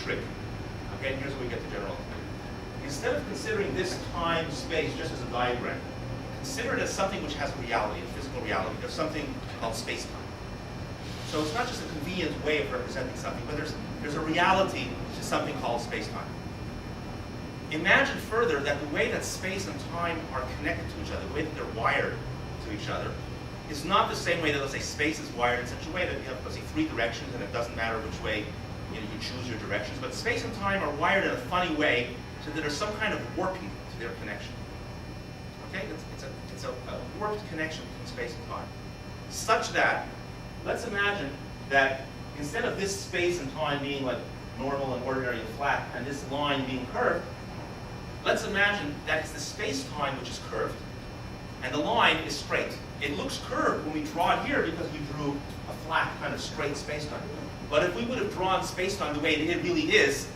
trick. Okay, here's where we get to general relativity. Instead of considering this time-space just as a diagram, consider it as something which has a reality, a physical reality. There's something called space-time. So it's not just a convenient way of representing something, but there's a reality to something called space-time. Imagine further that the way that space and time are connected to each other, the way that they're wired to each other, is not the same way that, let's say, space is wired in such a way that you have, let's say, 3 directions, and it doesn't matter which way you choose your directions. But space and time are wired in a funny way so that there's some kind of warping to their connection. Okay, it's a warped connection between space and time, such that, let's imagine that instead of this space and time being like normal and ordinary and flat, and this line being curved, let's imagine that it's the space-time which is curved, and the line is straight. It looks curved when we draw it here because we drew a flat, kind of straight space-time. But if we would have drawn space-time the way it really is,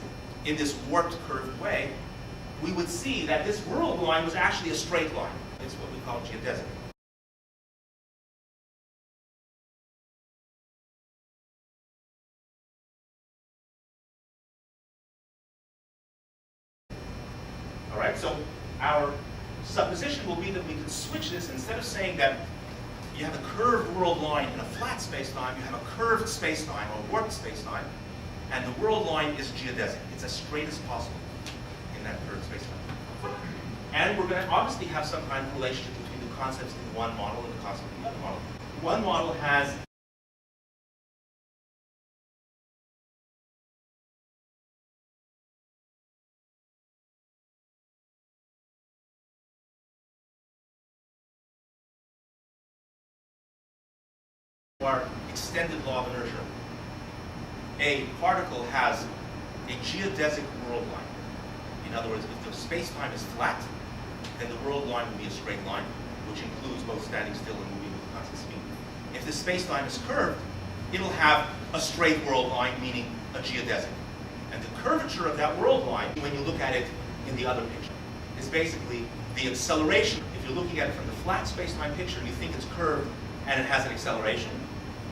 in this warped, curved way, we would see that this world line was actually a straight line. It's what we call geodesic. All right, so our supposition will be that we can switch this. Instead of saying that you have a curved world line in a flat space-time, you have a curved space-time or warped space-time, and the world line is geodesic. It's as straight as possible in that curved space-time. And we're going to obviously have some kind of relationship between the concepts in one model and the concept in the other model. One model has our extended law of inertia. A particle has a geodesic world line. In other words, if the space-time is flat, then the world line will be a straight line, which includes both standing still and moving with constant speed. If the space-time is curved, it'll have a straight world line, meaning a geodesic. And the curvature of that world line, when you look at it in the other picture, is basically the acceleration. If you're looking at it from the flat space-time picture and you think it's curved and it has an acceleration,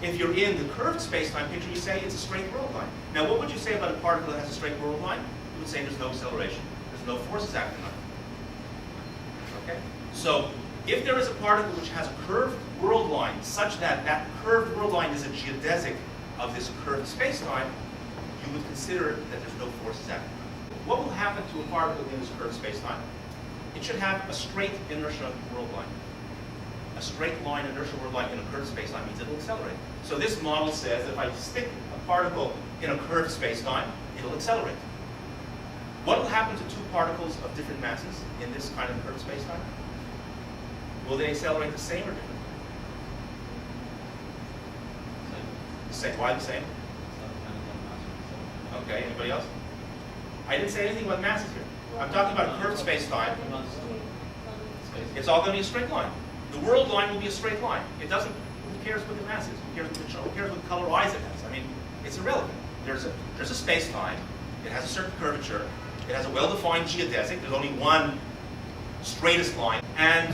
if you're in the curved space-time picture, you say it's a straight world line. Now, what would you say about a particle that has a straight world line? You would say there's no acceleration. There's no forces acting on it. Okay? So, if there is a particle which has a curved world line, such that that curved world line is a geodesic of this curved space-time, you would consider that there's no forces acting on it. What will happen to a particle in this curved space-time? It should have a straight inertia world line. A straight line inertial world line in a curved space-time means it will accelerate. So this model says that if I stick a particle in a curved space-time, it'll accelerate. What will happen to two particles of different masses in this kind of curved space-time? Will they accelerate the same or different? The same. Why the same? Okay, anybody else? I didn't say anything about masses here. I'm talking about a curved space-time. It's all going to be a straight line. The world line will be a straight line. It doesn't, who cares what the mass is? Who cares what color eyes it has? I mean, it's irrelevant. There's a space-time. It has a certain curvature. It has a well-defined geodesic. There's only one straightest line. And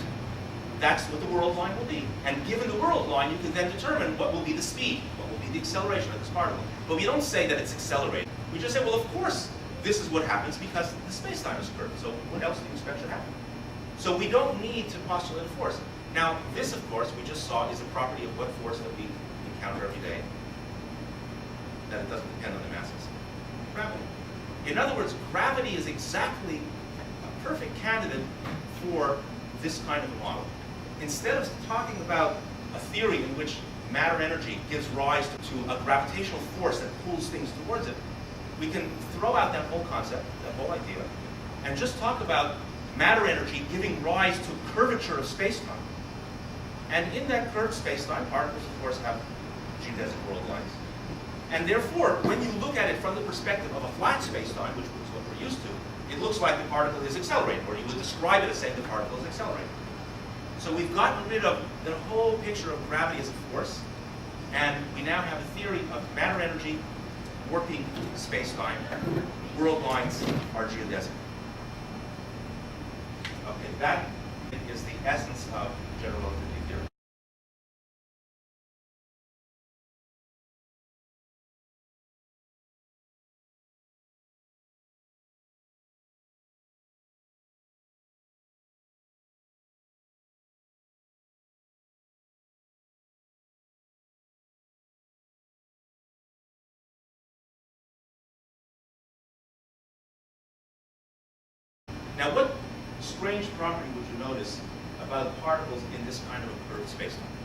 that's what the world line will be. And given the world line, you can then determine what will be the speed, what will be the acceleration of this particle. But we don't say that it's accelerating. We just say, well, of course, this is what happens because the space-time is curved. So what else do you expect should happen? So we don't need to postulate a force. Now, this, of course, we just saw is a property of what force that we encounter every day, that it doesn't depend on the masses. Gravity. In other words, gravity is exactly a perfect candidate for this kind of a model. Instead of talking about a theory in which matter energy gives rise to a gravitational force that pulls things towards it, we can throw out that whole concept, that whole idea, and just talk about matter energy giving rise to curvature of space-time. And in that curved space-time, particles, of course, have geodesic world lines. And therefore, when you look at it from the perspective of a flat space-time, which is what we're used to, it looks like the particle is accelerating, or you would describe it as saying the particle is accelerating. So we've gotten rid of the whole picture of gravity as a force, and we now have a theory of matter energy warping space-time. World lines are geodesic. Okay, that is the essence of general relativity. Now, what strange property would you notice about particles in this kind of a curved spacetime?